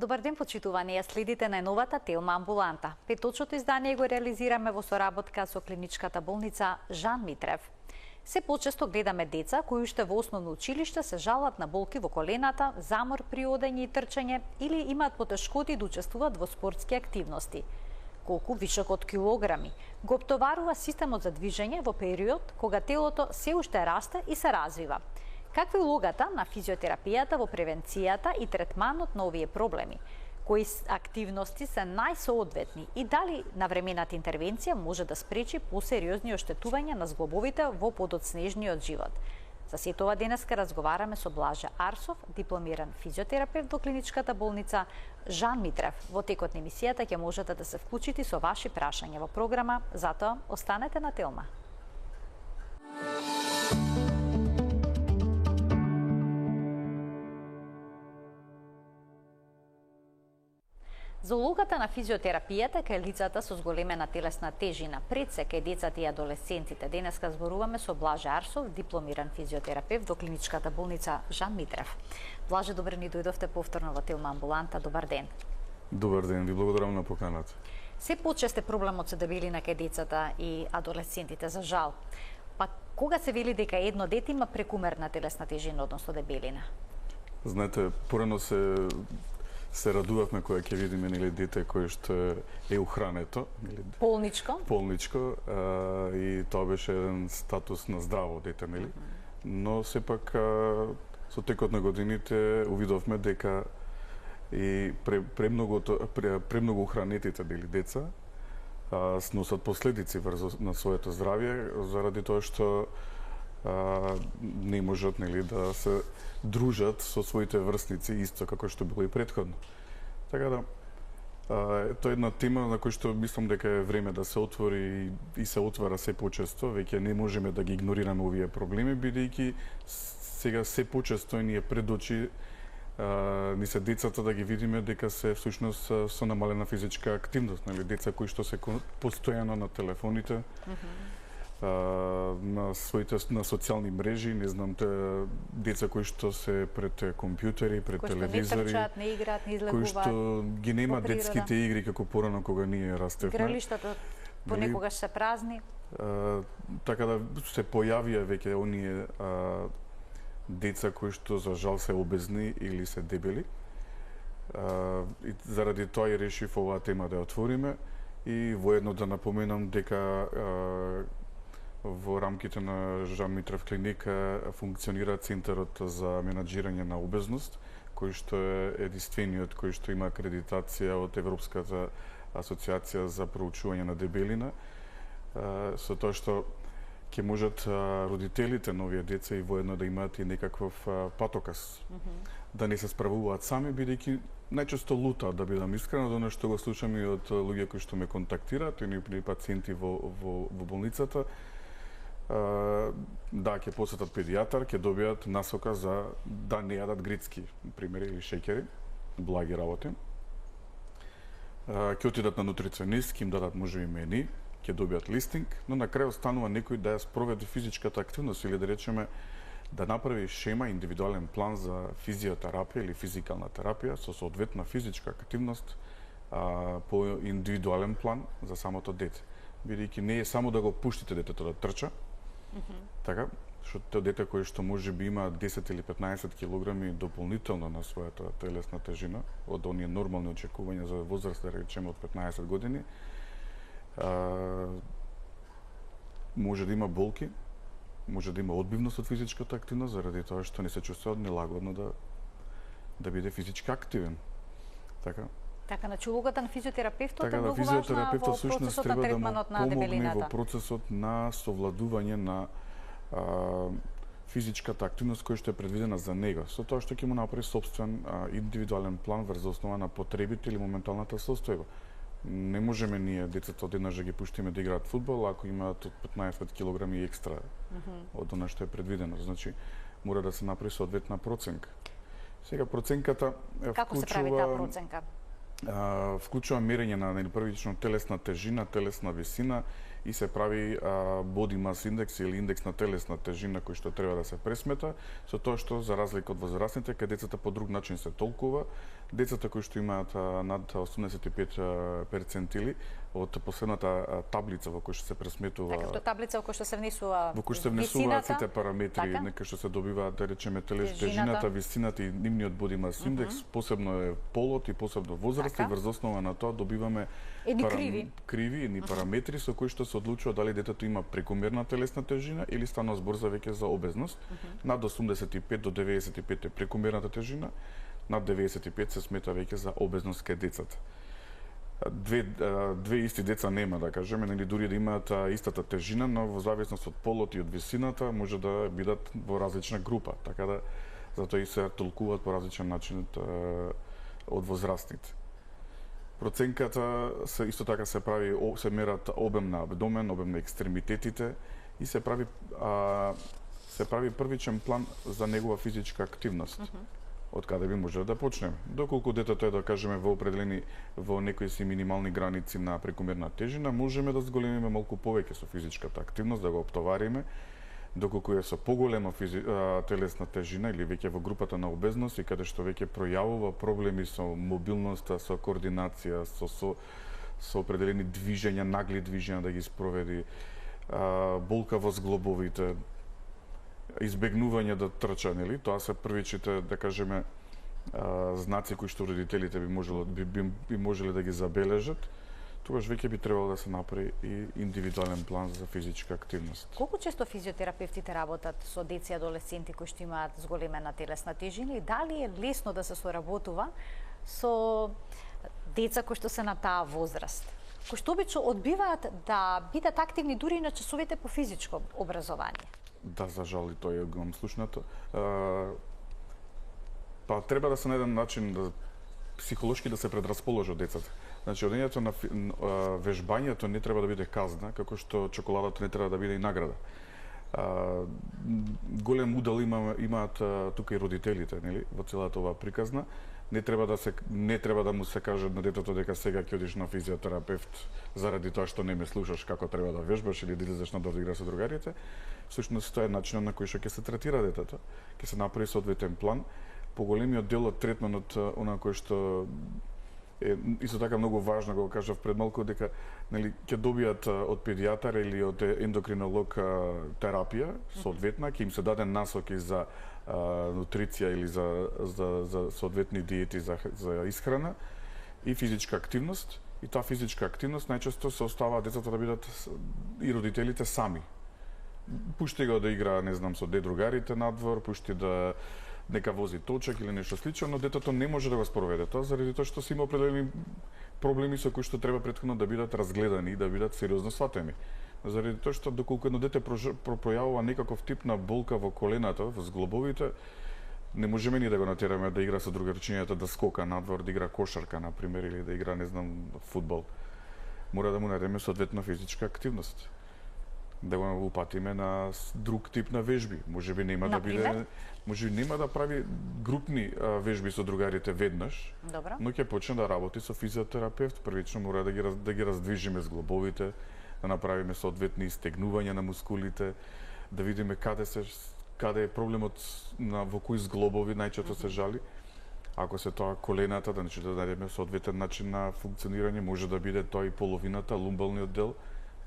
Добар ден, почитувани, ја следите најновата Телма амбуланта. Петочното издание го реализираме во соработка со клиничката болница Жан Митрев. Се почесто гледаме деца кои уште во основно училиште се жалат на болки во колената, замор при одење и трчање или имаат потешкоти да учествуваат во спортски активности. Колку вишок од килограми го оптоварува системот за движење во период кога телото се уште расте и се развива. Каква е улогата на физиотерапијата во превенцијата и третманот на овие проблеми? Кои активности се најсоодветни и дали навремената интервенција може да спречи посериозни оштетувања на зглобовите во подоцнежниот живот? За сето ова денеска разговараме со Блаже Арсов, дипломиран физиотерапевт во клиничката болница Жан Митрев. Во текот на емисијата ќе можете да се вклучите со ваши прашања во програма, затоа останете на Телма. За улогата на физиотерапијата кај лицата со зголемена телесна тежина, пред се кај децата и адолесцентите, денеска зборуваме со Блаже Арсов, дипломиран физиотерапевт во клиничката болница Жан Митрев. Блаже, добре ни дојдовте повторно во Телма амбуланта. Добар ден. Добар ден, ви благодарам на поканата. Се почесте проблемот со дебелина кај децата и адолесцентите, за жал. Па кога се вели дека едно дете има прекумерна телесна тежина, односно дебелина? Знаете, порано се радувавме кога ќе видиме дете кое што е ухрането, полничко, и тоа беше еден статус на здраво дете, нели? Но сепак со текот на годините увидовме дека и премногу ухранетите деца сносат последици врз на своето здравје заради тоа што не можат да се дружат со своите врсници исто како што било и претходно. Така да, тоа е една тема на која што мислам дека е време да се отвори и се отвара се почесто. Веќе не можеме да ги игнорираме овие проблеми, бидејќи сега се почесто ни е пред очи ни се децата да ги видиме дека се всушност со намалена физичка активност, деца кои што се постојано на телефоните, на социјални мрежи, не знам, деца кои што се пред компјутери, пред телевизори, кои што не трчаат, не играат, не излегуваат, кои што ги нема детските игри како порано кога ние растевме. Игралиштата понекогаш се празни. Така да се појавија веќе оние деца кои што за жал се обезни или се дебели. И заради тоа и решив оваа тема да ја отвориме и воедно да напоменам дека во рамките на Жан Митрев клиника функционира Центарот за менаџирање на обезност, кој што е единствениот кој што има акредитација од Европската асоциација за проучување на дебелина, со тоа што ќе можат родителите на овие деца и воедно да имаат и некаков патоказ, да не се справуваат сами, бидејќи најчесто лутаат, да бидам искрен, од оно што го слушам и од луѓе кои што ме контактираат и пациенти во болницата. Да, ќе посетат педијатар, ќе добијат насока за да не јадат грицки, примери, или шеќери, благи работи. Ќе отидат на нутриционист, ќе им дадат можеби мени, ќе добијат листинг, но на крај останува некој да ја спроведе физичката активност или да речеме да направи шема, индивидуален план за физиотерапија или физикална терапија со соодветна физичка активност по индивидуален план за самото дете. Бидејќи не е само да го пуштите детето да трча, така, што тоа дете кое што може би има 10 или 15 килограми дополнително на својата телесна тежина, од оние нормални очекувања за возраст, да речеме од 15 години, може да има болки, може да има одбивност од физичката активност, заради тоа што не се чувствува нелагодно да биде физички активен. Така. Така, значи улогата на физиотерапевтот е многу важна физиотерапевтот во процесот на третманот на дебелината. Во процесот на совладување на физичката активност која што е предвидена за него, со тоа што ќе му направи собствен индивидуален план врз основа на потребите или моменталната состојба. Не можеме ние децата одеднаш да ги пуштиме да играат фудбал ако имаат од 15 килограми екстра од она што е предвидено. Значи, мора да се направи соодветна проценка. Сега проценката Како се прави таа проценка? Вклучува мерење на првично телесна тежина, телесна висина и се прави body mass index или индекс на телесна тежина кој што треба да се пресмета, со тоа што за разлика од возрастните, кај децата по друг начин се толкува, децата кои што имаат над 85 перцентили од последната таблица во која што се пресметува. Така, таблица во која што се внесува во која што се внесуваат сите параметри, нека што се добиваат, да речеме, тежината, висината и нивниот body mass index, посебно е полот и посебно возраст, и врз основа на тоа добиваме криви, едни параметри со кои што се одлучува дали детето има прекомерна телесна тежина или станува збор за веќе за обезност. Над 85 до 95 е прекомерната тежина, над 95 се смета веќе за обезност кај децата. Две исти деца нема, да кажеме, нели дури да имаат истата тежина, но во зависност од полот и од висината може да бидат во различна група, така да затоа и се толкуваат по различен начин од возрастните. Проценката се исто така се прави, се мерат обем на абдомен, обем на екстремитетите и се прави првичен план за негова физичка активност. Од каде би можеле да почнеме. Доколку детето е, да кажеме, во некои си минимални граници на прекомерна тежина, можеме да зголемиме малку повеќе со физичката активност, да го оптовариме. Доколку е со поголема телесна тежина или веќе во групата на обезност и каде што веќе пројавува проблеми со мобилноста, со координација, со определени движења, нагли движења да ги спроведи, болка во зглобовите, избегнување да трча, нели? Тоа се првичните, да кажеме, знаци кои што родителите би можеле да ги забележат. Тогаш веќе би требало да се направи и индивидуален план за физичка активност. Колку често физиотерапевтите работат со деца и адолесценти кои што имаат зголемена телесна тежина и дали е лесно да се соработува со деца кои што се на таа возраст, кои што обично одбиваат да бидат активни дури на часовите по физичко образование? Да, за жал и тоа е го имам слушнато. Па треба да се на еден начин психолошки да се предрасположат децата. Значи, одењето на вежбањето не треба да биде казна, како што чоколадата не треба да биде и награда. Голем удел имаат тука и родителите, нели, во целата оваа приказна. Не треба да му се каже на детето дека сега ќе одиш на физиотерапевт заради тоа што не ме слушаш како треба да вежбаш или да излезеш на да играш со другарите. Всушност тоа е начинот на кој што ќе се третира детето. Ќе се направи соодветен план. Поголемиот дел од третманот, она кој што е исто така многу важно, го кажав пред малку, дека нели ќе добијат од педијатар или од ендокринолог терапија соодветна, ќе им се даде насоки за нутриција или за соодветни диети за исхрана и физичка активност. И таа физичка активност најчесто се оставаа децата да бидат и родителите сами. Пушти го да игра, не знам, со другарите надвор, пушти да нека вози точак или нешто слично, но детето не може да го спроведе тоа заради тоа што се има определени проблеми со кои што треба претходно да бидат разгледани и да бидат сериозно сватени. Заради тоа што доколку едно дете пројавува некаков тип на болка во колената, во зглобовите, не можеме ни да го натераме да игра со другарчињата, да скока надвор, да игра кошарка, например, или да игра, не знам, фудбал. Мора да му наредиме соодветна физичка активност. Да го упатиме на друг тип на вежби. Можеби нема да биде, можеби нема да прави групни вежби со другарите веднаш, но ќе почне да работи со физиотерапевт. Првично мора да ги раздвижиме зглобовите, да направиме соодветни стегнувања на мускулите, да видиме каде е проблемот во кои зглобови најчесто се жали. Ако се тоа колената, да најдеме соодветен начин на функционирање, може да биде тоа и половината, лумбалниот дел,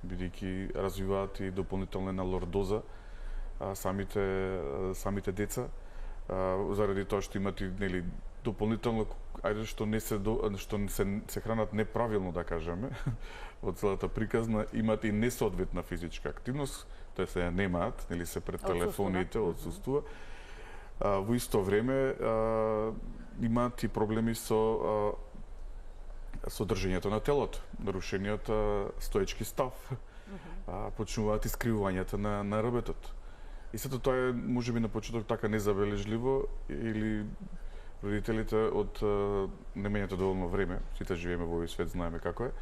бидејќи развиваат и дополнителна лордоза самите деца, заради тоа што имат и нели дополнително, ајде што се хранат неправилно, да кажеме, од целата приказна, имат и несоодветна физичка активност, тоа се немаат, нели се пред телефоните, отсуствува. Во исто време имаат и проблеми со држењето на телото, нарушениот стоечки став, почнуваат искривувањата на рбетот. И сето тоа е можеби на почеток така незабележливо или родителите од немањето доволно време, сите живееме во овој свет, знаеме како е,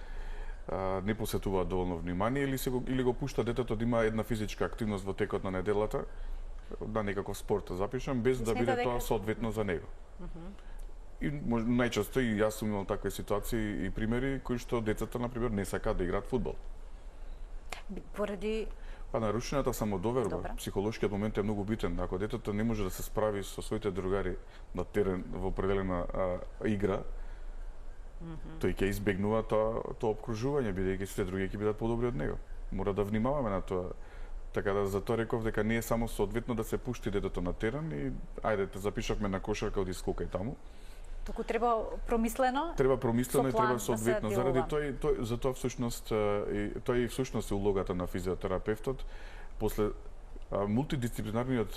не посетуваат доволно внимание или го пушта детето да има една физичка активност во текот на неделата, да некако спорт запишам, без да биде тоа соодветно за него. И најчесто и јас сум имал такви ситуации и примери кои што децата, например, не сакаат да играат фудбал. Поради нарушената самодоверба, психолошкиот момент е многу битен. Ако детето не може да се справи со своите другари на терен во определена игра, тој ќе избегнува тоа обкружување, бидејќи сите други ќе бидат подобри од него. Мора да внимаваме на тоа. Така да затоа реков дека не е само соодветно да се пушти детето на терен и ајде те запишавме на кошарка, оди скокај таму. Туку треба промислено. Треба промислено и треба соодветно. Заради тој затоа всушност тој всушност е улогата на физиотерапевтот. После мултидисциплинарниот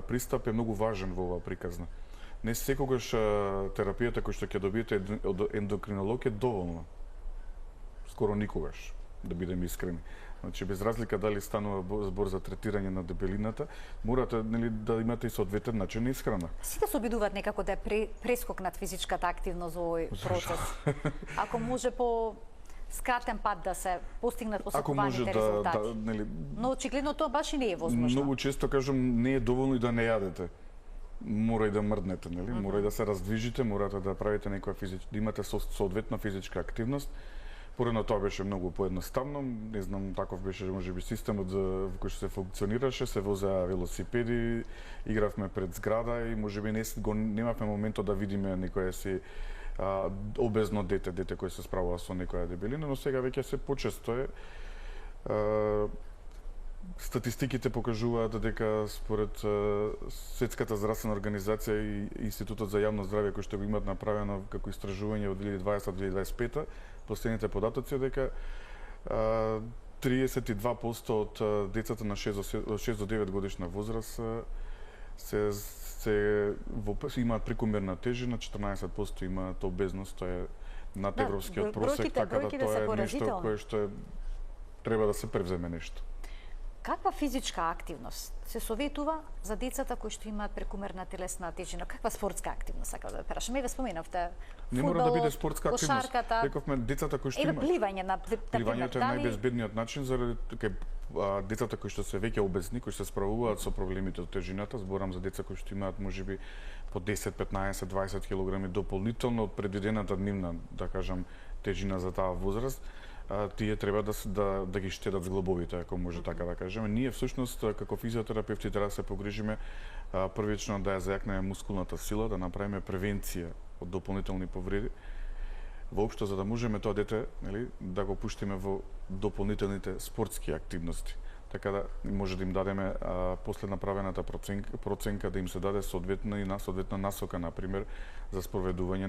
пристап е многу важен во оваа приказна. Не секогаш терапијата која што ќе добиете од ендокринолог е доволна. Скоро никогаш, да бидем искрени. Значи, без разлика дали станува збор за третирање на дебелината, морате да имате и соодветен начин на исхрана. Сите се обидуваат некако да е прескок над физичката активност во овој процес. Ако може по скратен пат да се постигнат посакуваните резултати. Но очигледно тоа баш и не е возможно. Многу често кажам, не е доволно и да не јадете. Мора и да мрднете, нели? Мора и да се раздвижите, морате да правите некоја да имате соодветна физичка активност. Порано тоа беше многу поедноставно, не знам, таков беше можеби системот во кој што се функционираше, се возеа велосипеди, игравме пред зграда и можеби немавме моментот да видиме некоја си обезно дете кој се справува со некоја дебелина, но сега веќе се почесто е. Статистиките покажуваат дека според Светската здравствена организација и Институтот за јавно здравје кој што го имаат направено како истражување од 2020-2025, последните податоци дека 32% од децата на 6 до 9 годишна возраст имаат прекомерна тежина, 14% имаат обезност, тоа е над европскиот просек, така да тоа е нешто кое што треба да се превземе нешто. Каква физичка активност се советува за децата кои што имаат прекомерна телесна тежина? Каква спортска активност сакав да прашам? Еве споменавте не мора да биде спортска активност. Рековме децата кои што имаат пливање на пливањето е најбезбедниот начин заради децата кои што се веќе обезни, кои што се справуваат со проблемите од тежината, зборам за деца кои што имаат можеби по 10, 15, 20 килограми дополнително од предвидената дневна, да кажам, тежина за таа возраст. Тие треба да ги штедат зглобовите, ако може така да кажеме. Ние всушност како физиотерапевти треба да се погрижиме првично да ја зајакнеме мускулната сила, да направиме превенција од дополнителни повреди. Воопшто за да можеме тоа дете, нели, да го пуштиме во дополнителните спортски активности. Така да може да им дадеме после направената проценка да им се даде соодветна насока, например, за спроведување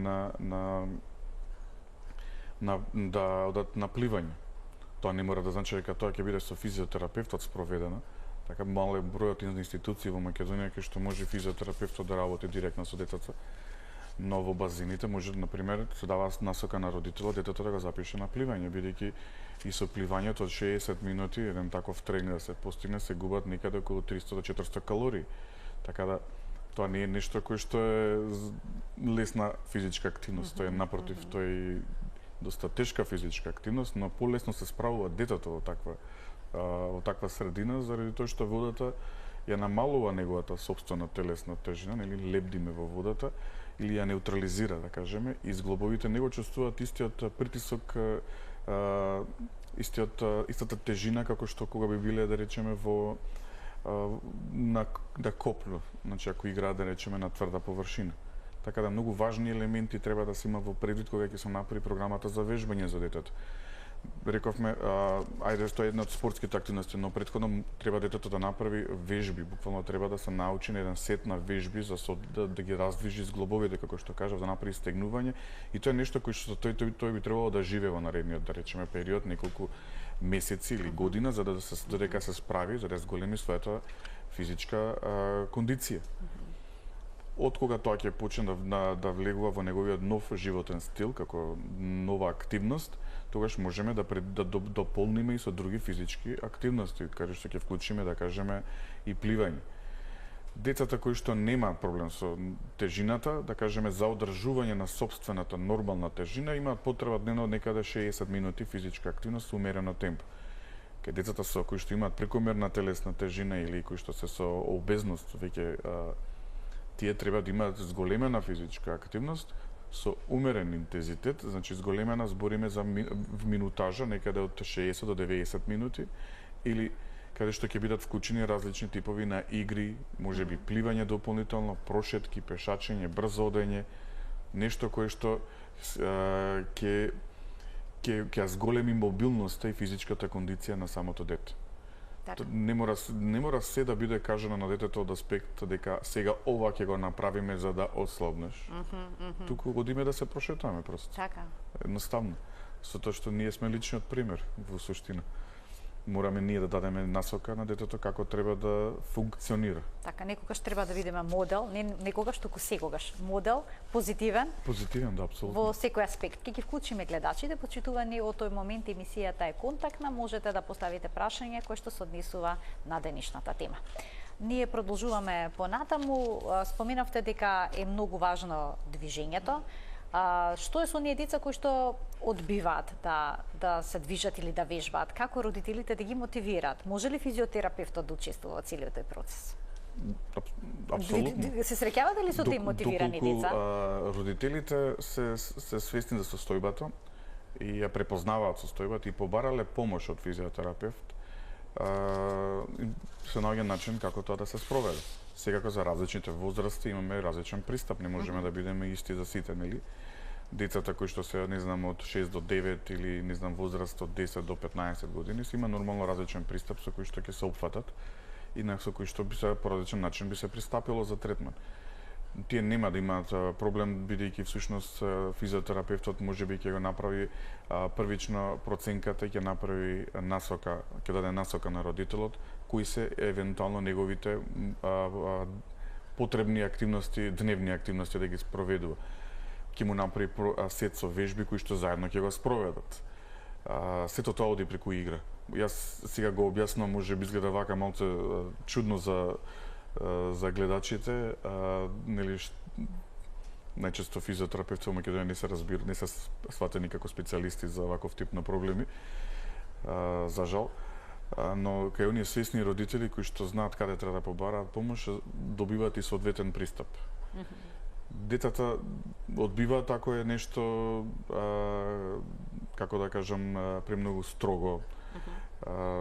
на пливање. Тоа не мора да значи дека тоа ќе биде со физиотерапевтот спроведено. Така мал е бројот на институции во Македонија кај што може физиотерапевтот да работи директно со децата. Но во базините може, например, се дава насока на родителот детето да го запише на пливање, бидејќи и со пливањето од 60 минути еден таков тренинг да се постигне се губат некаде околу 300 до 400 калории. Така да тоа не е нешто кое што е лесна физичка активност, тоа е напротив, тоа е доста тешка физичка активност, но полесно се справува детето во таква средина заради тоа што водата ја намалува неговата сопствена телесна тежина, нели лебдиме во водата или ја неутрализира, да кажеме, и зглобовите не го чувствуваат истиот притисок, истата тежина како што кога би биле, да речеме, на копно, значи ако играат, да речеме, на тврда површина. Така да многу важни елементи треба да се има во предвид кога ќе се направи програмата за вежбање за детето. Рековме, ајде што е една од спортските активности, но претходно треба детето да направи вежби, буквално треба да се научи на еден сет на вежби за да ги раздвижи зглобовите, како што кажав, да направи стегнување, и тоа е нешто кој што тој би требало да живее во наредниот, да речеме, период, неколку месеци или година, за додека се справи, за да зголеми својата физичка кондиција. Од кога тоа ќе почне да влегува во неговиот нов животен стил, како нова активност, тогаш можеме да дополниме и со други физички активности, каде што ќе вклучиме, да кажеме, и пливање. Децата кои што немаат проблем со тежината, да кажеме, за одржување на сопствената нормална тежина, имаат потреба дневно некаде 60 минути физичка активност со умерено темпо. Кај децата кои што имаат прекомерна телесна тежина или кои што се со обезност, веќе тие треба да имаат зголемена физичка активност, со умерен интензитет, значи зголемена збориме за минутажа, некаде од 60 до 90 минути, или каде што ќе бидат вклучени различни типови на игри, можеби пливање дополнително, прошетки, пешачење, брзо одење, нешто кое што ќе зголеми мобилноста и физичката кондиција на самото дете. Не мора се да биде кажано на детето од аспект дека сега ова ќе го направиме за да ослабнеш. Туку одиме да се прошетаме просто. Така. Едноставно. Со тоа што ние сме личниот пример во суштина. Мораме ние да дадеме насока на детето како треба да функционира. Така, некогаш треба да видиме модел, не некогаш, туку секогаш. Модел, позитивен. Позитивен, да, апсолутно. Во секој аспект. Ке ги вклучиме гледачите, почитувани од тој момент емисијата е контактна, можете да поставите прашање кој што се однесува на денешната тема. Ние продолжуваме понатаму, споменавте дека е многу важно движењето. Што е со оние деца кои што одбиваат да се движат или да вежбаат? Како родителите да ги мотивираат? Може ли физиотерапевтот да учествува во целиот тој процес? Апсолутно. Се среќавате ли со тие мотивирани деца? Родителите се свесни за состојбата и ја препознаваат состојбата и побарале помош од физиотерапевт, се наоѓа начин како тоа да се спроведе. Секако за различните возрасти имаме различен пристап, не можеме да бидеме исти за сите, нели? Децата кои што се, не знам, од 6 до 9 или, не знам, возраст од 10 до 15 години, се има нормално различен пристап со кој што ќе се опфатат и со кој што би се по различен начин би се пристапило за третман. Тие нема да имаат проблем, бидејќи всушност физиотерапевтот можеби ќе го направи првично проценката, ќе направи насока, ќе даде насока на родителот, кои се евентуално неговите потребни активности, дневни активности да ги спроведува. Ќе му направи сет со вежби кои што заедно ќе го спроведат. Сето тоа оди преку игра. Јас сега го објаснувам, може би изгледа вака малце чудно за гледачите, нели најчесто физиотерапевти во Македонија не се разбират, не се сватени како специјалисти за ваков тип на проблеми, за жал. Но кај оние свесни родители кои што знаат каде треба да побараат помош, добиваат и соодветен пристап. Децата одбиваат ако е нешто, како да кажам, премногу строго.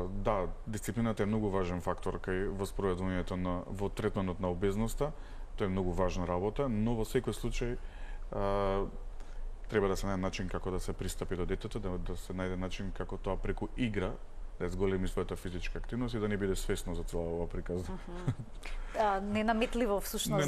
Да, дисциплината е многу важен фактор кај воспроведувањето во третманот на обезноста. Тоа е многу важна работа, но во секој случај треба да се најде начин како да се пристапи до детето, да се најде начин како тоа преку игра да зголеми својата физичка активност и да не биде свесно за цела ова приказна. Ненаметливо всушност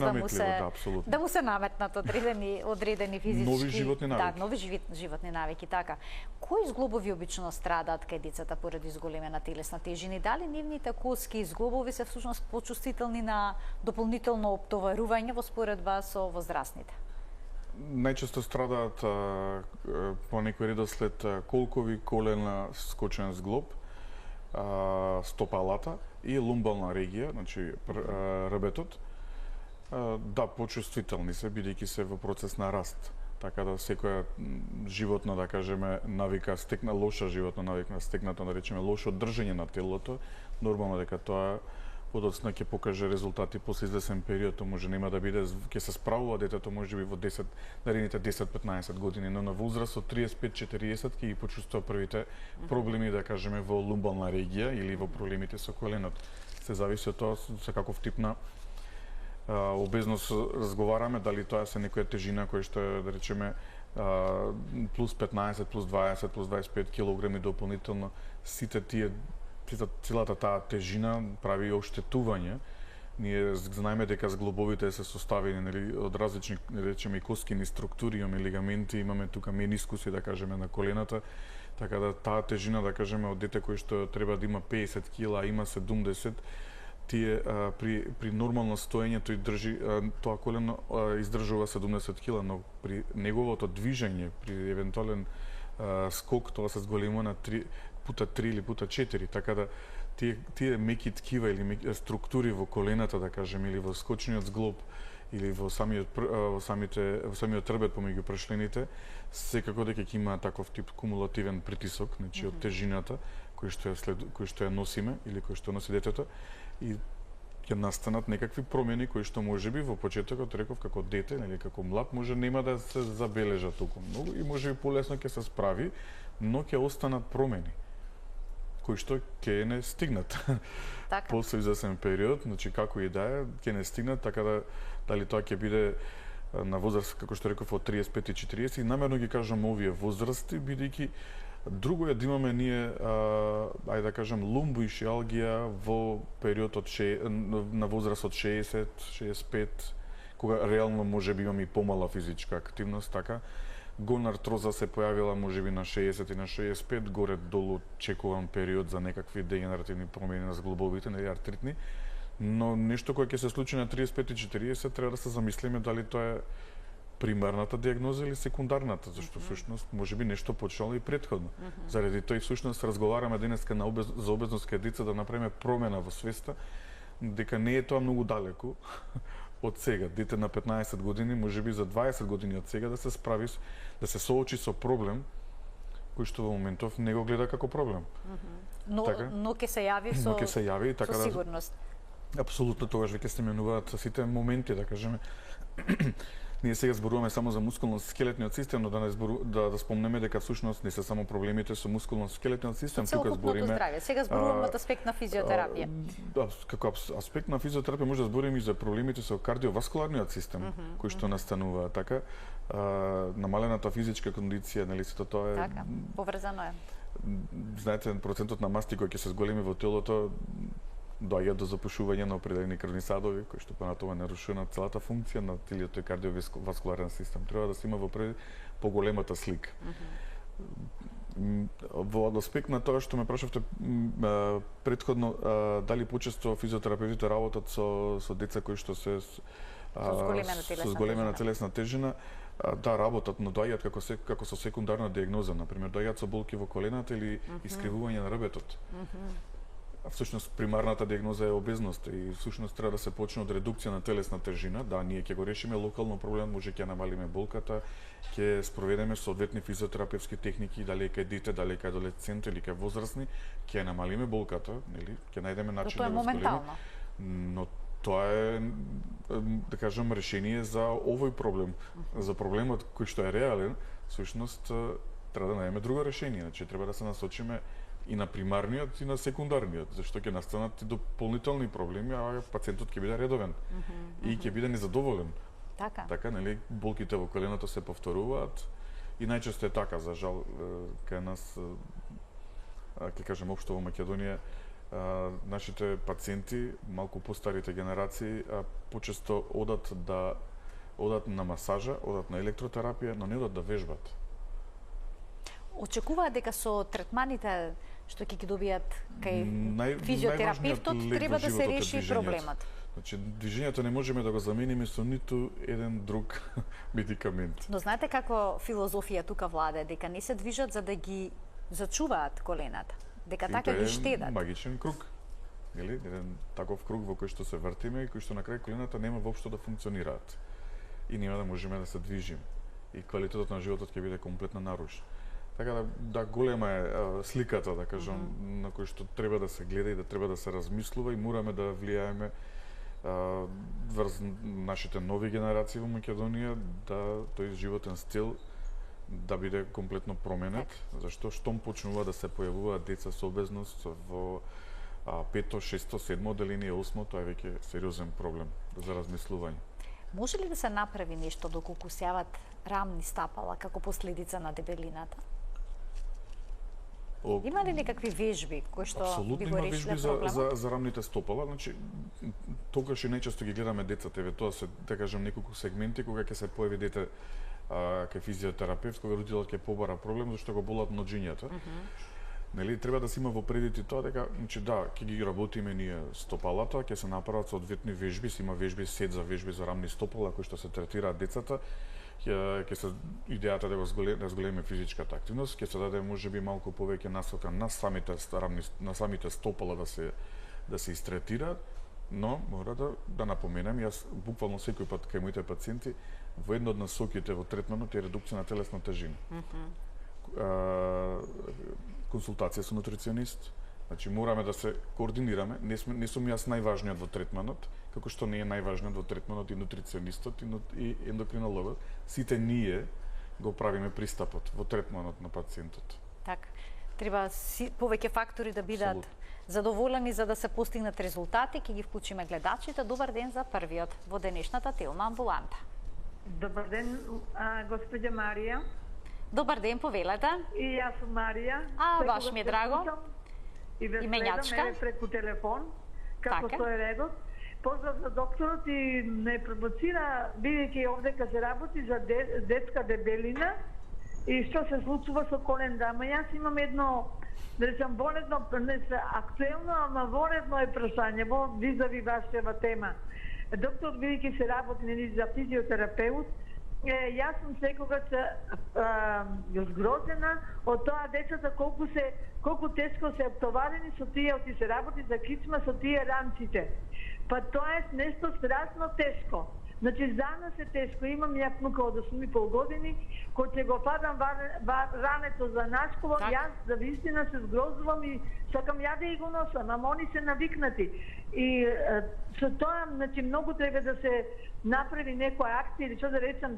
да му се наметнат одредени физички нови животни навики. Да, нови животни навики, така. Кои зглобови обично страдаат кај децата поради зголемена телесна тежина и дали нивните коски зглобови се всушност почувствителни на дополнително оптоварување во споредба со возрастните? Најчесто страдаат по некој редослед колкови, колена, скочен зглоб, стопалата и лумбална регија, значи ребетот. Да, почувствителни се, бидејќи се во процес на раст. Така да секоја животна, да кажеме, навика, лоша животна навика, стекната, да речеме, лошо држење на телото, нормално дека тоа подоцна ќе покаже резултати после извесен период, може нема да биде, ќе се справува детето можеби во наредните 10-15 години, но на возраст од 35-40 ќе ги почувствува првите проблеми, да кажеме, во лумбална регија или во проблемите со коленот. Се зависи од тоа со каков тип на обезност разговараме, дали тоа се некоја тежина која што е, да речеме, плюс 15, плюс 20, плюс 25 килограми дополнително, сите тие целата таа тежина прави оштетување. Ние знаеме дека зглобовите се составени, нели, од различни, да речеме, и коскини структури, имаме лигаменти, имаме тука менискуси, да кажеме, на колената, така да таа тежина, да кажеме, од дете кој што треба да има 50 кила, има 70, тие при нормално стоење тој држи, тоа колено издржува 70 кила, но при неговото движење, при евентуален скок, тоа се зголемува на 3 пута 3 или пута 4, така да тие меки ткива или структури во колената, да кажем, или во скочниот зглоб, или во самиот трбет помеѓу пршлените, секако дека ќе има таков тип кумулативен притисок, значи од тежината кој што ја носиме или кој што носи детето, и ќе настанат некакви промени кои што можеби во почетокот реков како дете, нели како млад може нема да се забележат толку многу и можеби полесно ќе се справи, но ќе останат промени кои што ќе не стигнат. Така. После известен период, значи како и да е, ќе не стигнат, така да дали тоа ќе биде на возраст како што реков од 35 и 40, и намерно ги кажам овие возрасти бидејќи друго е да имаме ние, ајде да кажем, лумбоишиалгија во период на возраст од 60, 65, кога реално можеби имаме и помала физичка активност, така. Гонартроза се појавила можеби на 60 и на 65, горе-долу чекуван период за некакви дегенеративни промени на зглобовите, нели артритни, но нешто кое ќе се случи на 35 и 40 треба да се замислиме дали тоа е примарната диагноза или секундарната, зашто всушност можеби нешто почнало и претходно. Заради тоа и всушност разговараме денеска за обезност кај деца да направиме промена во свеста, дека не е тоа многу далеку од сега. Дете на 15 години, можеби за 20 години од сега да се справи, да се соочи со проблем кој што во моментов не го гледа како проблем. Но ќе се јави со сигурност. Апсолутно, тогаш веќе се менуваат сите моменти, да кажеме. Ние сега зборуваме само за мускулно-скелетниот систем, но да спомнеме дека всушност не се само проблемите со мускулно-скелетниот систем, тука збориме здравје. Сега зборуваме од аспект на физиотерапија. Како аспект на физиотерапија може да збориме и за проблемите со кардиоваскуларниот систем, кои што настанува, така, намалената физичка кондиција, нели сето тоа е. Така, поврзано е. Знаете, процентот на масти кој ќе се зголеми во телото доаѓа до запушување на определени крвни садови, кои што понатоа нарушуваат целата функција на целиот тој кардиоваскуларен систем. Треба да се има во поголемата слика. Во аспект на тоа што ме прашавте претходно, дали почесто физиотерапевтите работат со деца кои што се со зголемена телесна тежина, да, работат, но доаѓаат како со секундарна диагноза, например, доаѓаат со болки во колената или искривување на ребетот. Всушност примарната диагноза е обезност и всушност треба да се почне од редукција на телесна тежина. Да, ние ќе го решиме локално проблем, може ќе намалиме болката, ќе спроведеме соодветни физиотерапевски техники, дали е кај дете, дали е кај адолесцент или кај возрастни, ќе намалиме болката, нели? Ќе најдеме начин да го зголемиме. Но тоа е, да кажам, решение за овој проблем, за проблемот кој што е реален. Всушност треба да најдеме друго решение, значи треба да се насочиме и на примарниот и на секундарниот, зашто ќе настанат дополнителни проблеми, а пациентот ќе биде редовен и ќе биде незадоволен. Така, нели, болките во коленото се повторуваат и најчесто е така, за жал, кај нас, ќе кажем општо во Македонија, нашите пациенти, малку постарите генерации, почесто одат на масажа, одат на електротерапија, но не одат да вежбат. Очекуваат дека со третманите што ќе ги добијат кај физиотерапевтот треба да се реши проблемот. Значи, движењето не можеме да го замениме со ниту еден друг медикамент. Но знаете каква филозофија тука владе, дека не се движат за да ги зачуваат колената, дека така ги штедат. Магичен круг. Или еден таков круг во кој што се вртиме и кој што на крај колената нема воопшто да функционираат. И нема да можеме да се движиме. И квалитетот на животот ќе биде комплетно нарушен. Така да голема е сликата, да кажам, на кој што треба да се гледа и да треба да се размислува и мораме да влијаеме врз нашите нови генерации во Македонија, да тој животен стил да биде комплетно променет, зашто штом почнува да се појавуваат деца со обезност во 5-то, 6-то, 7-то одделение, 8-то, тоа е веќе сериозен проблем за размислување. Може ли да се направи нешто доколку се јават рамни стапала како последица на дебелината? Има ли некакви вежби кои што би го решиле проблемот? Апсолутно има вежби за рамните стопала, значи тогаш и најчесто ги гледаме децата, тоа се, да кажам, неколку сегменти кога ќе се појави дете кај физиотерапевт, кога родителот ќе побара проблем зашто го болат ноџињата. Нели, треба да се има во предвид тоа дека, значи да, ќе ги работиме ние стопалата, ќе се направат соодветни вежби, се има вежби, сет за вежби за рамни стопала кои што се третираат децата. Ќе се идејата да го зголеме физичката активност, ќе се даде можеби малку повеќе насока на самите стопала да се истретираат, но мора да напоменам, јас буквално секој пат кај моите пациенти во едно од насоките во третманот е редукција на телесна тежина. Консултација со нутриционист, Значи мораме да се координираме, не сум јас најважниот во третманот, како што не е најважниот во третманот и нутриционистот и ендокринологот. Сите ние го правиме пристапот во третманот на пациентот. Така. Треба повеќе фактори да бидат задоволени за да се постигнат резултати. Ќе ги вклучиме гледачите. Добар ден за првиот во денешната Телма амбуланта. Добар ден, господја Марија. Добар ден, повелете. И јас сум Марија. Баш ми е драго. И ве следам преку телефон, како што е редот. Поздрав за докторот и не провоцира, бидејќи овдека се работи за детска дебелина и што се случува со колен дама. Јас имам едно, да речам, вонедно, не се актуелно, ама вонедно е прашање, во визави вашева тема. Доктор, бидејќи се работи за физиотерапеут, јас сум секогаш згрозена од тоа децата колку тешко се оптоварени со тие, оти се работи за кичма со тие ранците. Па тоа е нешто страшно тешко. Значи, за нас е тешко. Имам ја внука од 8,5 години, кој ќе го фадам рането за нашкова, јас за вистина се згрозувам и сакам ја да и го носам, ама они се навикнати. И со тоа, значи, многу треба да се направи некоја акција, или што да речам,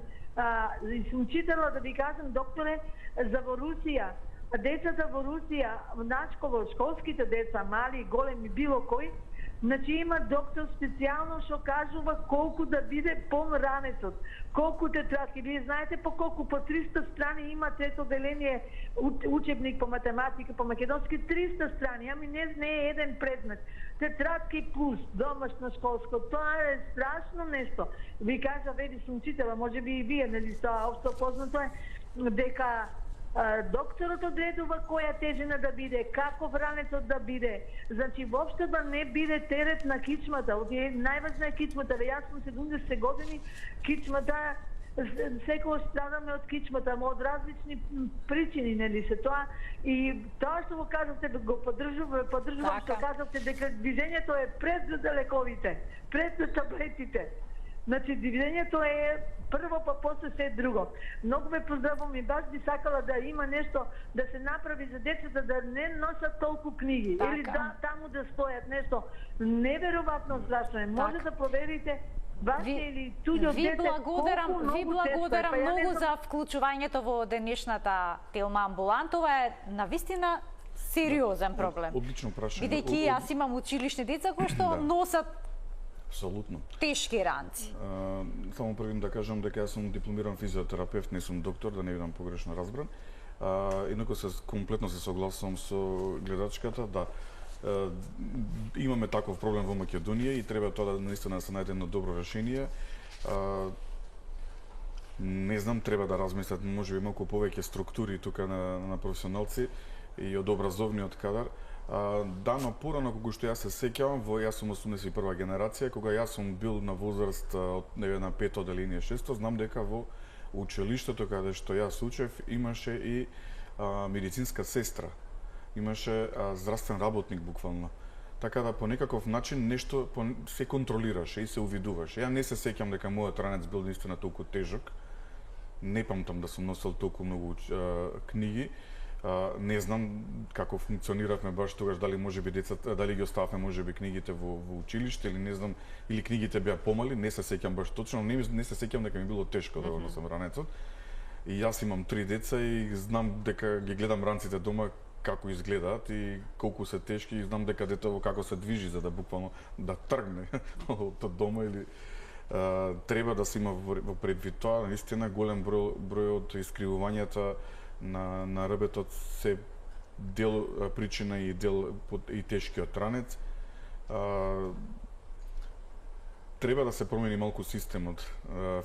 и сум читала да ви кажам, докторе, за во Русија, децата во Русија, нашково, школските деца, мали, големи, било кој, значи има доктор специјално што кажува колку да биде пон ранецот, колку тетрадки. Вие знаете по колку, по 300 страни има трето деление учебник по математика, по македонски 300 страни, ами не е еден предмет. Тетрадки плюс домашно школско, тоа е страшно нешто. Ви кажа, веди сум читала, може би и вие, нели тоа општо познато е, дека докторот одредува која тежина да биде, каков ранецот да биде. Значи, воопшто да не биде терет на кичмата. Најважна е кичмата. Јас сум 70 години, кичмата, секогаш страдаме од кичмата, од различни причини, нели се тоа. И тоа што го кажавте, го поддржувам што кажавте, дека движењето е пред лековите, пред таблетите. Значи, движењето е прво, па после се друго. Многу ме поздравувам и баш би сакала да има нешто да се направи за децата да не носат толку книги. Или таму да стојат нешто. Неверојатно страшно е. Може да проверите ваше или туѓо дете. Ви благодарам многу за вклучувањето во денешната Телма амбуланта. Ова е навистина сериозен проблем. Одлично прашање. Бидејќи јас имам училишни деца кои што носат апсолутно тешки ранци. Само првим да кажам дека јас сум дипломиран физиотерапевт, не сум доктор, да не бидам погрешно разбран. Инаку комплетно се согласувам со гледачката, да. Имаме таков проблем во Македонија и треба тоа да наистина се најде едно добро решение. Не знам, треба да размислат можеби малку повеќе структури тука на професионалци и од образовниот кадар. Да, но порано, кога што јас се сеќавам, јас сум 81 генерација, кога јас сум бил на возраст на 5 оделение 6, знам дека во училиштето каде што јас учев имаше и медицинска сестра, имаше здравствен работник буквално. Така да по некаков начин нешто се контролираше и се увидуваше. Ја не се сеќам дека мојот ранец бил наистина толку тежок. Не памтам да сум носел толку многу книги. Не знам како функциониравме баш тогаш, дали можеби децата, дали ги остававме можеби книгите во училиште или не знам, или книгите беа помали, не се сеќам баш точно, не се сеќам дека ми било тешко да го носам ранецот. И јас имам 3 деца и знам дека ги гледам ранците дома како изгледаат и колку се тешки и знам дека детето како се движи за да буквално да тргне од дома или треба да се има во предвид тоа, наистина голем број од искривувањата на рбетот се дел причина и дел и тешкиот ранец. Треба да се промени малку системот.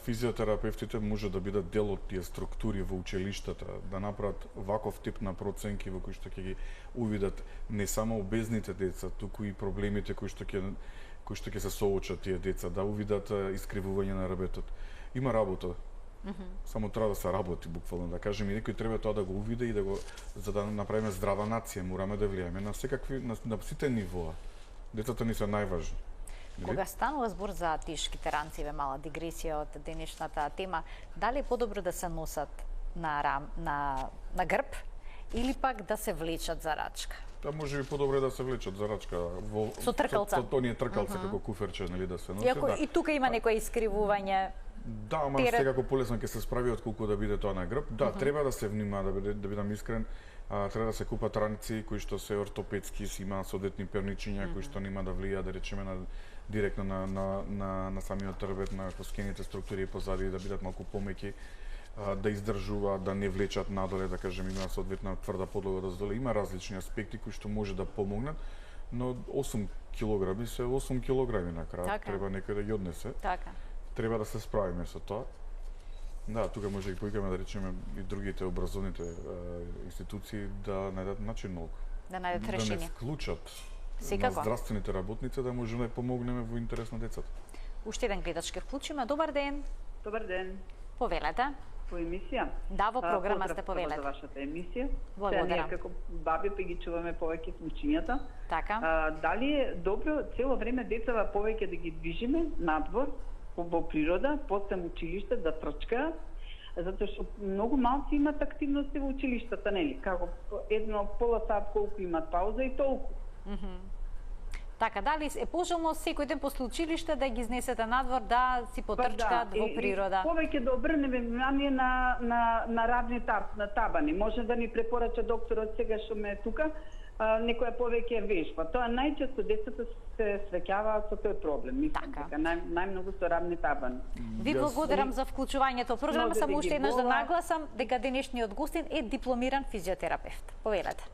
Физиотерапевтите може да бидат дел од тие структури во училиштата, да направат ваков тип на проценки во кои што ќе ги увидат не само обезните деца, туку и проблемите кои што ќе се соочат тие деца, да увидат искривување на рбетот. Има работа. Само треба да се работи буквално, да кажем, и некој треба тоа да го увиде и да го, за да направиме здрава нација, мораме да влијаме на секакви, на сите нивоа. Децата ни се најважни. Кога станува збор за тешките ранци, мала дигресија од денешната тема, дали е подобро да се носат на грб или пак да се влечат за рачка? Да, може би подобро да се влечат за рачка со тркалца. Со тоние тркалца како куферче, нели, да се носи. Да. И тука има некој искривување. Да, ама секако полесно ќе се справи отколку да биде тоа на грб. Да, треба да се внима, да бидам искрен. Треба да се купат раници кои што се ортопедски, си имаат соодветни перничиња кои што нема да влијаат, да речеме, директно на самиот трбет, на коскените структури позади, да бидат малку помеки, да издржуваат, да не влечат надоле, да кажем, има соодветна тврда подлога доздоле. Има различни аспекти кои што може да помогнат, но 8 килограми се 8 килограми на крај, треба некој да ги однесе. Така. Треба да се справиме со тоа. Да, тука може да ги поикаме, да речеме, и другите образовните институции да најдат начин малку. Да најдат решение. Да не вклучат на здравствените работници, да можеме да помогнеме во интерес на децата. Уште еден гледач ке вклучиме. Добар ден. Добар ден. Повелете. По емисија? Да, во програма сте повелете. За вашата емисија. Благодарам. Ние како баби па ги чуваме повеќе случињата. Така. Дали е добро цело време децата повеќе да ги движиме надвор, во природа, после училиште да трчкаат, затоа што многу малци имат активности во училиштата, нели? Како едно пола сат колку имат пауза и толку. Така, дали е пожелно секој ден после училиште да ги изнесете надвор, да си потрчкаат во природа? Повеќе да обрнеме внимание на равни табани. Може да ни препорача докторот сега што ме тука, некоја повеќе вежба. Тоа најчесто децата се свеќаваат со тој проблем. Мислам, така, најмногу со равни табани. Ви благодарам за вклучувањето. Програма само уште еднаш да нагласам дека денешниот гостин е дипломиран физиотерапевт. Повелете.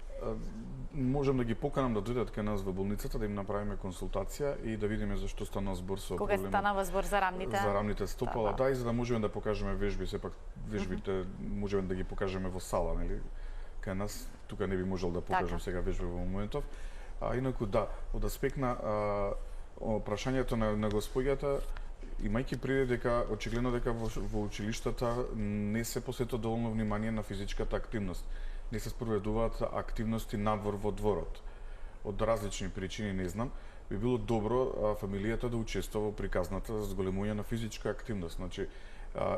Можам да ги поканам да дојдат кај нас во болницата, да им направиме консултација и да видиме зашто стана збор со проблемот. Кога станава збор за рамните стопала, да, и за да можеме да покажеме вежби, сепак вежбите можеме да ги покажеме во сала, нели? Кај нас тука не би можел да покажам сега вежби во моментов. Инаку да, од аспект на прашањето на господјата, имајќи предвид дека очигледно дека во училиштата не се посветува доволно внимание на физичката активност. Не се спроведуваат активности надвор во дворот. Од различни причини, не знам, би било добро фамилијата да учествува во приказната зголемување на физичка активност. Значи,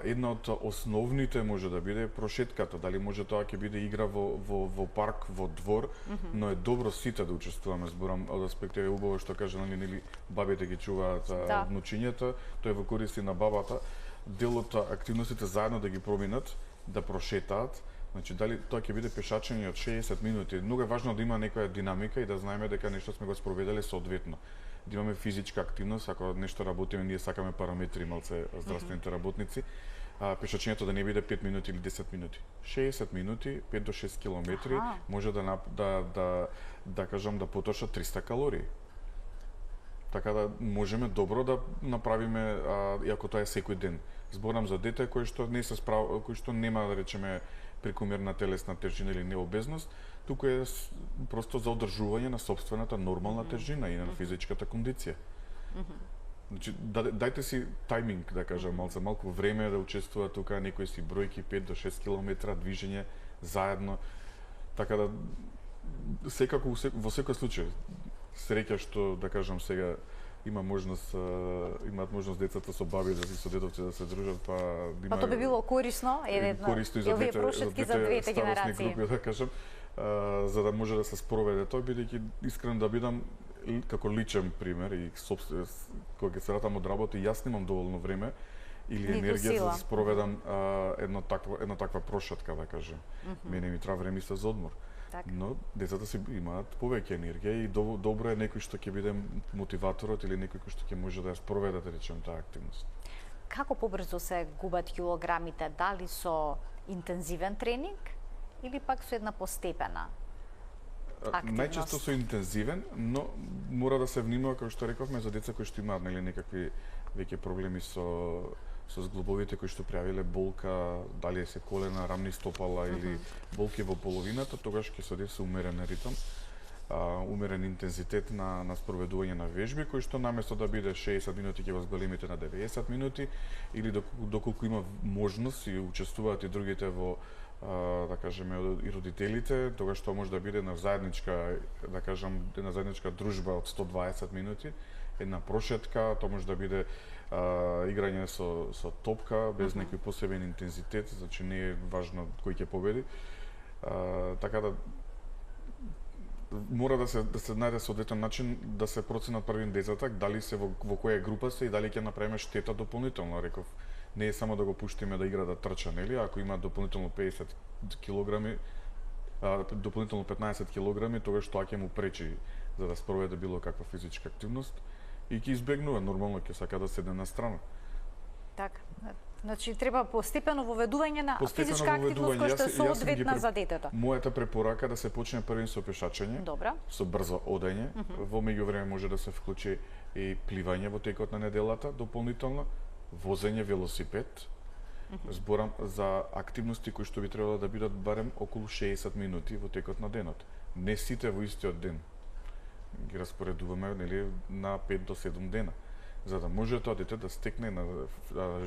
една од основните може да биде прошетката, дали може тоа ќе биде игра во парк, во двор, но е добро сите да учествуваме, зборам од аспект е убаво што каже, нели бабите ги чуваат внучињата, тоа е во корист на бабата, дел од активностите заедно да ги проминат, да прошетаат. Значи, дали тоа ќе биде пешачење од 60 минути. Многу е важно да има некоја динамика и да знаеме дека нешто сме го спроведеле соодветно. Да имаме физичка активност, ако нешто работиме, ние сакаме параметри малце здравствените работници. Пешачењето да не биде 5 минути или 10 минути. 60 минути, 5 до 6 километри, може да кажам да потоша 300 калории. Така да можеме добро да направиме, иако тоа е секој ден. Зборам за дете кој што не се справа, кој што нема, да речеме, прекомерна телесна тежина или необезност, туку е просто за одржување на сопствената нормална тежина и на физичката кондиција. Значи, дајте си тајминг, да кажам, малку време да учествува тука, некои си бројки 5 до 6 километра движење заедно. Така да секако во секој случај среќа што, да кажам, сега имаат можност децата со баби да со дедовци да се дружат, па тоа би било корисно, корисно и за двете старосни групи, да кажам, за да може да се спроведе тоа, бидејќи искрен да бидам како личен пример и кога ќе се вратам од работа, јас немам доволно време или енергија за да спроведам една таква прошетка, да кажем. Мене ми треба време за одмор. Но децата си имаат повеќе енергија и добро е некој што ќе биде мотиваторот или некој кој што ќе може да ја спроведе, да речем, таа активност. Како побрзо се губат килограмите? Дали со интензивен тренинг или пак со една постепена активност? Најчесто со интензивен, но мора да се внимава, како што рековме, за деца кои што имаат некакви веќе проблеми со зглобовите кои што пријавиле болка, дали се колена, рамни стопала или болки во половината, тогаш ќе се деси умерен ритм, умерен интензитет на спроведување на вежби, кои што наместо да биде 60 минути ќе го зголемите на 90 минути, или доколку има можност и учествуваат и другите во, да кажеме, и родителите, тогаш тоа може да биде на заедничка, да кажам, една заедничка дружба од 120 минути, една прошетка, тоа може да биде играње со топка без некој посебен интензитет, значи не е важно кој ќе победи. Така да мора да се најде соодветен начин да се проценат првин децата, дали се во која група се и дали ќе направиме штета дополнително, реков. Не е само да го пуштиме да игра да трча, нели? Ако има дополнително 50 килограми, дополнително 15 килограми, тогаш тоа ќе му пречи за да спроведе било каква физичка активност и ќе избегнува, нормално ќе сака да седне на страна. Така. Значи треба постепено воведување на физичка активност која што е соодветна за детето. Мојата препорака да се почне првин со пешачење, со брзо одење. Во меѓувреме може да се вклучи и пливање во текот на неделата, дополнително возење велосипед. Зборам за активности кои што би требало да бидат барем околу 60 минути во текот на денот. Не сите во истиот ден. Ги распоредуваме, нели, на 5 до 7 дена, за да може тоа дете да стекне на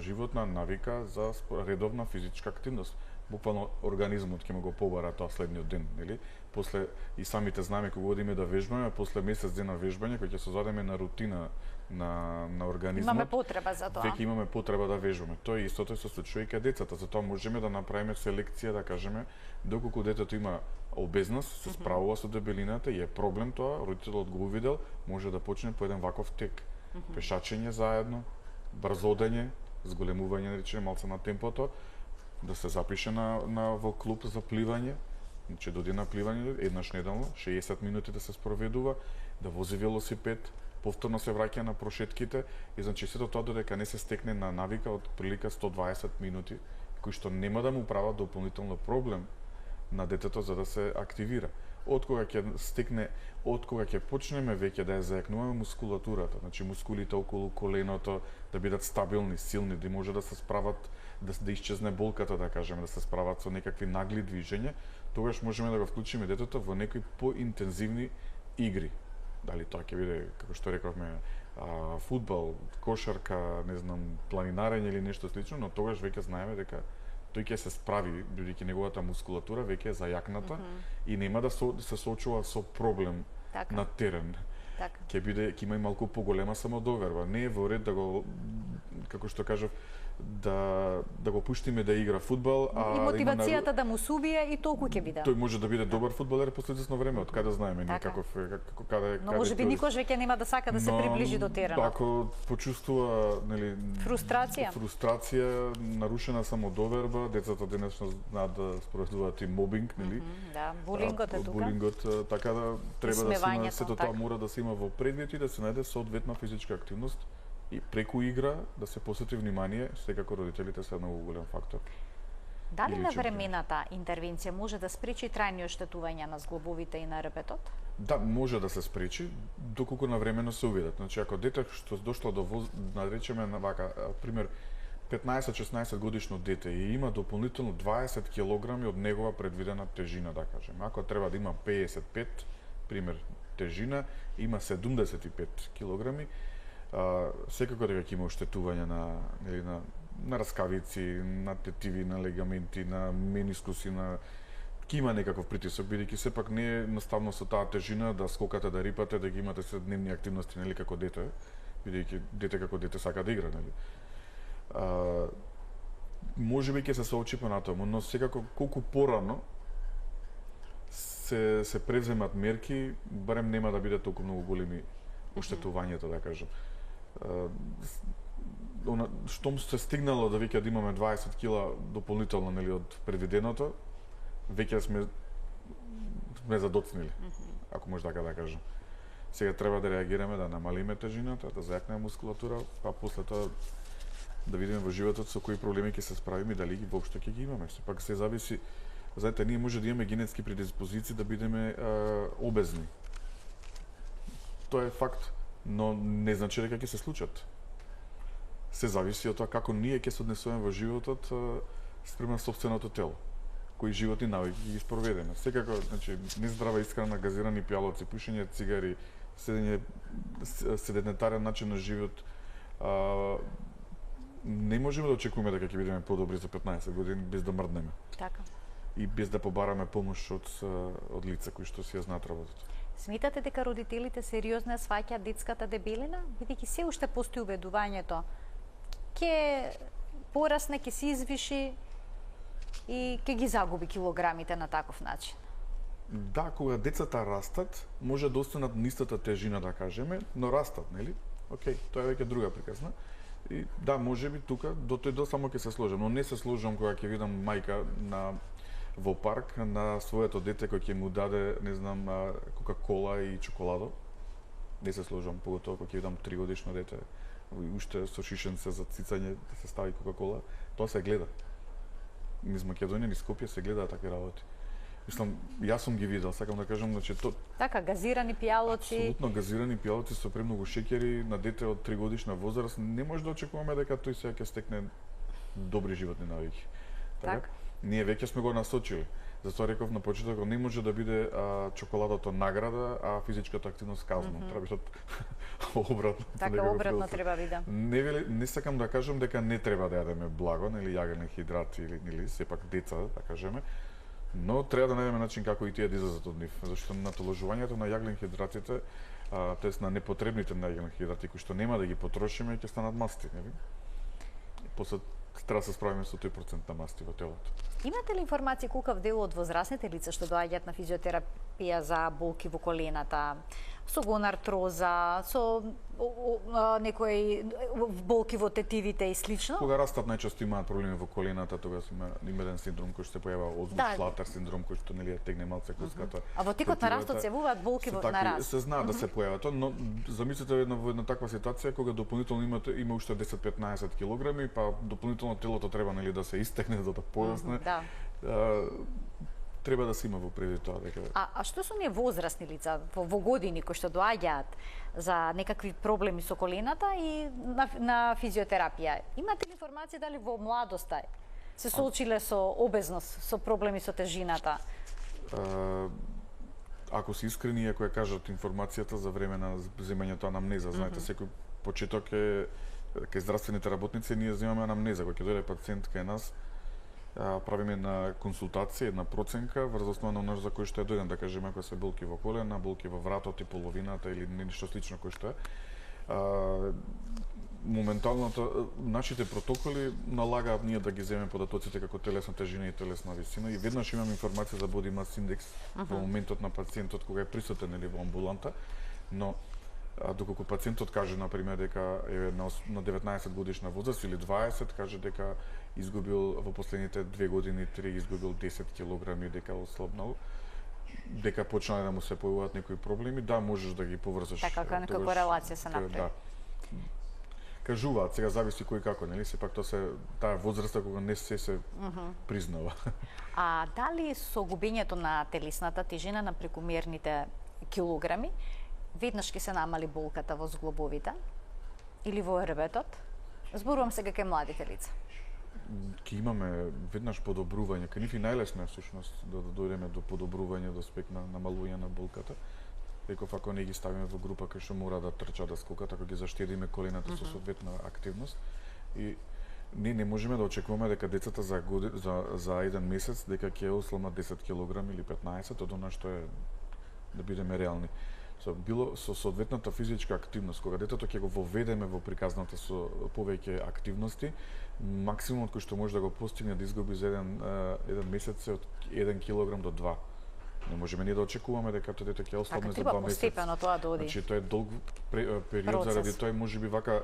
животна навика за редовна физичка активност. Буквално организмот ќе му го побара тоа следниот ден, нели? После и самите знаме кога одиме да вежбаме, после месец дена вежбање, кога ќе се задеме на рутина на организмот. Имаме потреба за тоа. Веќе имаме потреба да вежбаме. Тоа истото се случува и кај децата, затоа можеме да направиме селекција, да кажеме, доколку детето има обезност, се справува со дебелината и е проблем тоа, родителот го увидел, може да почне по еден ваков тек. Пешачење заедно, брзодење, зголемување, речеме малце на темпото, да се запише во клуб за пливање, значи доди на пливање еднаш неделно, 60 минути да се спроведува, да вози велосипед, повторно се враќа на прошетките и значи сето тоа додека не се стекне на навика од прилика 120 минути, кои што нема да му прават дополнително проблем на детето за да се активира. Од кога ќе почнеме веќе да ја зајакнуваме мускулатурата, значи мускулите околу коленото да бидат стабилни, силни, да може да се справат, да исчезне болката, да кажеме, да се справат со некакви нагли движења, тогаш можеме да го вклучиме детето во некои поинтензивни игри. Дали тоа ќе биде, како што рековме, фудбал, кошарка, не знам, планинарење или нешто слично, но тогаш веќе знаеме дека тој ќе се справи, бидејќи неговата мускулатура веќе е зајакната и нема да се соочува со проблем на терен. Ќе има и малку поголема самодоверба. Не е во ред да го, како што кажав, да го пуштиме да игра фудбал, и мотивацијата да му субие и толку ќе биде. Тој може да биде добар фудбалер после извесно време, од каде знаеме ние каде. Но можеби никош веќе нема да сака да се приближи до теренот. Ако почувствува, нели, фрустрација, нарушена самодоверба, децата денесно знаат да спроведуваат и мобинг, нели? Да, булингот е тука. Булингот, така да треба да се има, сето тоа мора да се има во предвид и да се најде соодветна физичка активност. И преку игра да се посвети внимание, секако родителите се многу голем фактор. Дали навремената интервенција може да спречи трајни оштетувања на зглобовите и на репетот? Да, може да се спречи, доколку навремено се увидат. Значи, ако дете што дошло до наречеме на вака, пример, 15-16 годишно дете и има дополнително 20 килограми од негова предвидена тежина, да кажем. Ако треба да има 55, пример, тежина, има 75 килограми, секако дека ќе има оштетување на раскавици, на тетиви, на легаменти, на менискуси, ќе има некаков притисок, бидејќи сепак не е едноставно со таа тежина да скокате, да рипате, да ги имате следневни активности, нели, како дете, бидејќи дете како дете сака да игра, нели. Можеби ќе се соочи понатаму, но секако колку порано се преземат мерки, барем нема да биде толку многу големи оштетувањето, да кажам. Штом се стигнало да веќе да имаме 20 кила дополнително, нели, од предвиденото, веќе сме задоцнили, ако може така да кажам. Сега треба да реагираме, да намалиме тежината, да зајакнеме мускулатура, па после тоа да видиме во животот со кои проблеми ќе се справиме и дали ги воопшто ќе ги имаме. Сепак се зависи, знаете, ние може да имаме генетски предиспозиции да бидеме обезни. Тоа е факт, но не значи дека ќе се случат. Се зависи од тоа како ние ќе се однесуваме во животот спрема сопственото тело, кои животни навики ги спроведеме. Секако, значи, нездрава исхрана, газирани пијалоци, пушење цигари, седентарен начин на живот, не можеме да очекуваме дека ќе бидеме подобри за 15 години без да мрднеме. Така. И без да побараме помош од лица кои што си ја знаат работата. Сметате дека родителите сериозно ја сваќаат детската дебелина, бидејќи се уште постои убедувањето ќе порасне, ќе се извиши? и ќе ги загуби килограмите на таков начин. Да, кога децата растат, може да останат на истата тежина, да кажеме, но растат, нели? Океј, тоа е веќе друга приказна. И да, можеби тука до тој до само ќе се сложам, но не се сложам кога ќе видам мајка во парк на своето дете кој ќе му даде, не знам, кока-кола и чоколадо. Не се сложам, поготово кога ќе видам 3-годишно дете уште со шишенце за цицање да се стави кока-кола. Тоа се гледа. Низ Македонија, низ Скопје се гледаат такви работи. Мислам, јас сум ги видел, сакам да кажам, значи Така, газирани пијалоци. Апсолутно газирани пијалоци со премногу шеќери на дете од 3-годишна возраст, не може да очекуваме дека тој сега ќе стекне добри животни навики. Така? Ние веќе сме го насочили. Затоа реков на почетокот, не може да биде чоколадото награда, а физичката активност казна. Треба да обратно. Така, обратно треба биде. Не сакам да кажам дека не треба да јадеме благо, нели јаглен хидрат или сепак деца, да кажеме. Но треба да најдеме начин како и тие да излезат од нив, зашто натоложувањето на јаглен хидратите, тоест на непотребните јаглен хидрати кои што нема да ги потрошиме, ќе станат масти, нели? После треба да се справиме со тој процент на масти во телото. Имате ли информација колкав дел од возрастните лица што доаѓаат на физиотерапија за болки во колената, со гонартроза, со некои болки во тетивите и слично? Кога растат најчесто имаат проблеми во колената, тогаш има еден синдром кој се појавува Озбург-Шлатер синдром кој што нели тегне малце коската. А во текот на растот се јавуваат болки на раст. Се знае да се појават тоа, но замислете во една таква ситуација кога дополнително има уште 10-15 килограми, па дополнително телото треба нели да се истекне за да порасне. Треба да се има во предвид тоа дека. А што со оние возрастни лица во години кои што доаѓаат за некакви проблеми со колената и на физиотерапија? Имате ли информација дали во младоста се соочиле со обезност, со проблеми со тежината? Ако се искрени, ако ја кажат информацијата за време на земањето анамнеза, знаете, секој почеток е кај здравствените работници ние земаме анамнеза, кога ќе дојде пациент кај нас, правиме на консултација, една проценка врз основа на оно за кој што е дојден, да кажеме ако се болки во колена, болки во вратот и половината или нешто слично кој што е. Моментално нашите протоколи налагаат ние да ги земеме податоците како телесна тежина и телесна висина и веднаш имаме информација за body mass index во моментот на пациентот кога е присутен или во амбуланта, но доколку пациентот каже на пример дека е на 19 годишна возраст или 20, каже дека изгубил во последните 2 години 3 изгубил 10 килограми, дека ослабнал, дека почнаа да му се појавуваат некои проблеми, да можеш да ги поврзаш. Така некоја корелација се направи. Да. Кажуваат, сега зависи кој како, нели? Сепак тоа се таа возраста кога не се признава. А дали со губењето на телесната тежина на прекумерните килограми веднаш ќе се намали болката во зглобовите или во ребетот? Зборувам сега кај младите лица. Ќе имаме веднаш подобрување, кај нив и најлесно е всушност да дојдеме до подобрување, до аспект на намалување на болката. Реков, ако не ги ставиме во група кај што мора да трчат, да скокат, ако ги заштедиме колената со соодветна активност. И не можеме да очекуваме дека децата за еден месец дека ќе ослабнат 10 кг или 15, од она што е, да бидеме реални. Со соодветната физичка активност, кога детето ќе го воведеме во приказната со повеќе активности, максимумот кој што може да го постигне да изгуби за еден месец е од 1 килограм до 2. Не можеме ние да очекуваме дека тоа дете ќе ослабне за 2 месеци. Така, постепено тоа да оди. Значи, тоа е долг период, заради тоа можеби вака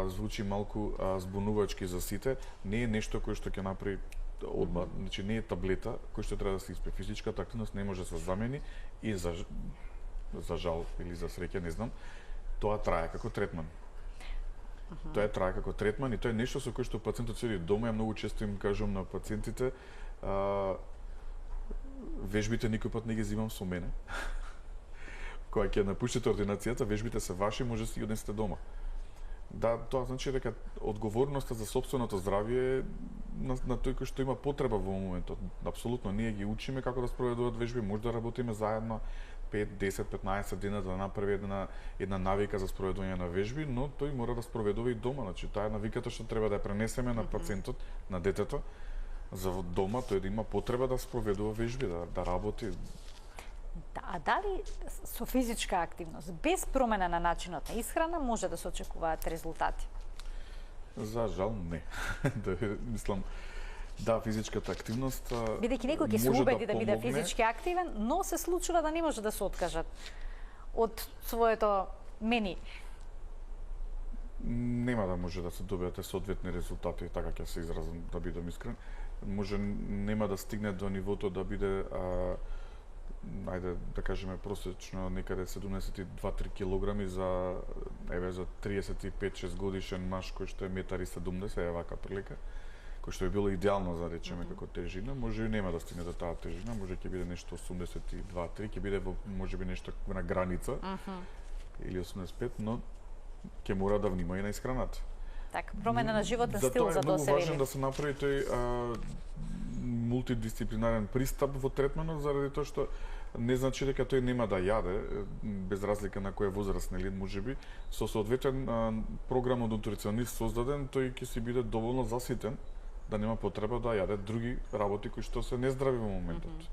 звучи малку збунувачки за сите, не е нешто кој што ќе направи одма, значи не е таблета кој што треба да се испе. Физичката активност не може да се замени и за жал или за среќа, не знам, тоа трае како третман. Тоа трае како третман и тоа е нешто со кој што пациентот седи дома. Ја многу често им кажам на пациентите, вежбите никој пат не ги зимам со мене. Кога ќе напуштите ординацијата, вежбите се ваши, може да си ги однесете дома. Да, тоа значи дека одговорноста за сопственото здравје е на тој кој што има потреба во моментот. Апсолутно, ние ги учиме како да спроведуваат вежби, може да работиме заедно 5, 10, 15 дена да направи една навика за спроведување на вежби, но тој мора да спроведува и дома. Значи, таа е навиката што треба да ја пренесеме на пациентот, на детето, за дома тој да има потреба да спроведува вежби, да работи. А дали со физичка активност, без промена на начинот на исхрана, може да се очекуваат резултати? За жал не. Мислам, Да, физичката активност бидејќи некој ќе се убеди да биде физички активен, но се случува да не може да се откажат од своето мени. Нема да може да се добиете соодветни резултати, така ќе се изразам, да бидам искрен. Може нема да стигне до нивото да биде ајде да кажеме просечно некаде 72-3 килограми за 35-6 годишен маж кој што е 1,70 м, вака прилика, кој што би било идеално за речеме како тежина, може и нема да стигне до таа тежина, може ќе биде нешто 82-3, ќе биде можеби нешто на граница или 85, но ќе мора да внима и на исхраната. Така, промена на животен стил за тоа се вели. Многу важно да се направи тој мултидисциплинарен пристап во третманот, заради тоа што не значи дека тој нема да јаде, без разлика на која возраст, нели, можеби, со соодветен програм од нутриционист создаден, тој ќе си биде доволно заситен да нема потреба да јаде други работи кои што се нездрави во моментот.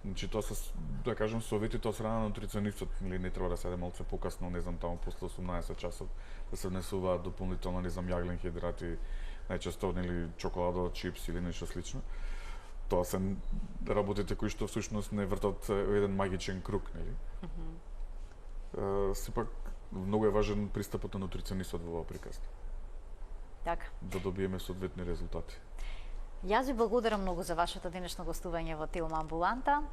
Значи тоа се, да кажем, советите од страна на нутриционистот, или не треба да се јаде малце покасно, не знам, таму после 18 часот, да се внесуваат дополнително, не знам, јаглен хидрати, најчесто, нели, чоколадо, чипс или нешто слично. Тоа се работите кои што всушност не вртат еден магичен круг, нели? Сепак, многу е важен пристапот на нутриционистот во оваа приказна. Така. Да добиеме соодветни резултати. Јас ви благодарам многу за вашето денешно гостување во Телма амбуланта.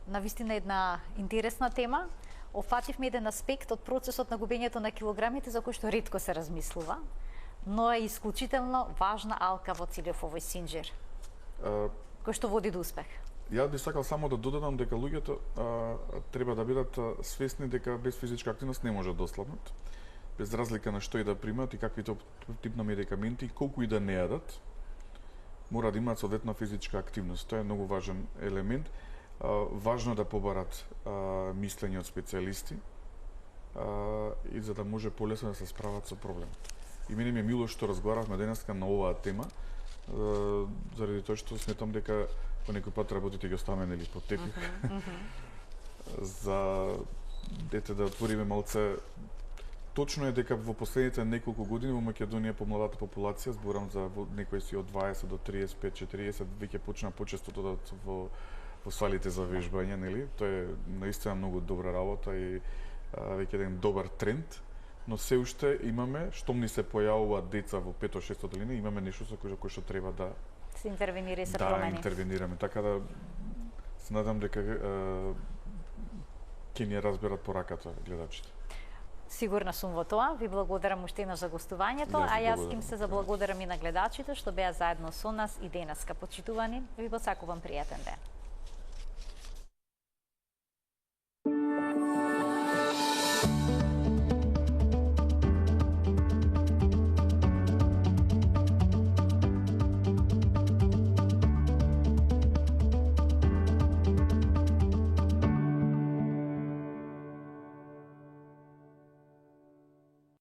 Навистина една интересна тема. Офативме еден аспект од процесот на губењето на килограмите за кој што ретко се размислува, но е исклучително важна алка во целиот овој синџир, кој што води до успех. Јас би сакал само да додадам дека луѓето треба да бидат свесни дека без физичка активност не може да ослабнат, без разлика на што и да примат и какви тип на медикаменти и колку и да не јадат, мора да имаат соодветна физичка активност. Тоа е многу важен елемент. Важно да побарат мислење од специјалисти и за да може полесно да се справат со проблемот. И мене ми е мило што разговаравме денеска на оваа тема, заради тоа што сметам дека по некој пат работите ги оставаме нели под тепих. За да отвориме малце. Точно е дека во последните неколку години во Македонија помладата популација, зборам за некои си од 20 до 35-40, веќе почна почесто да одат во салите за вежбање, нели? Тоа е наистина многу добра работа и веќе еден добар тренд, но се уште имаме, штом ни се појавуваат деца во 5-6 години, имаме нешто со кој што треба да се интервенира и се промени. Да, интервенираме, така да се надам дека ќе ни разберат пораката гледачите. Сигурна сум во тоа. Ви благодарам уште еднаш за гостувањето, а јас им се заблагодарам и на гледачите што беа заедно со нас и денеска. Почитувани, ви посакувам пријатен ден.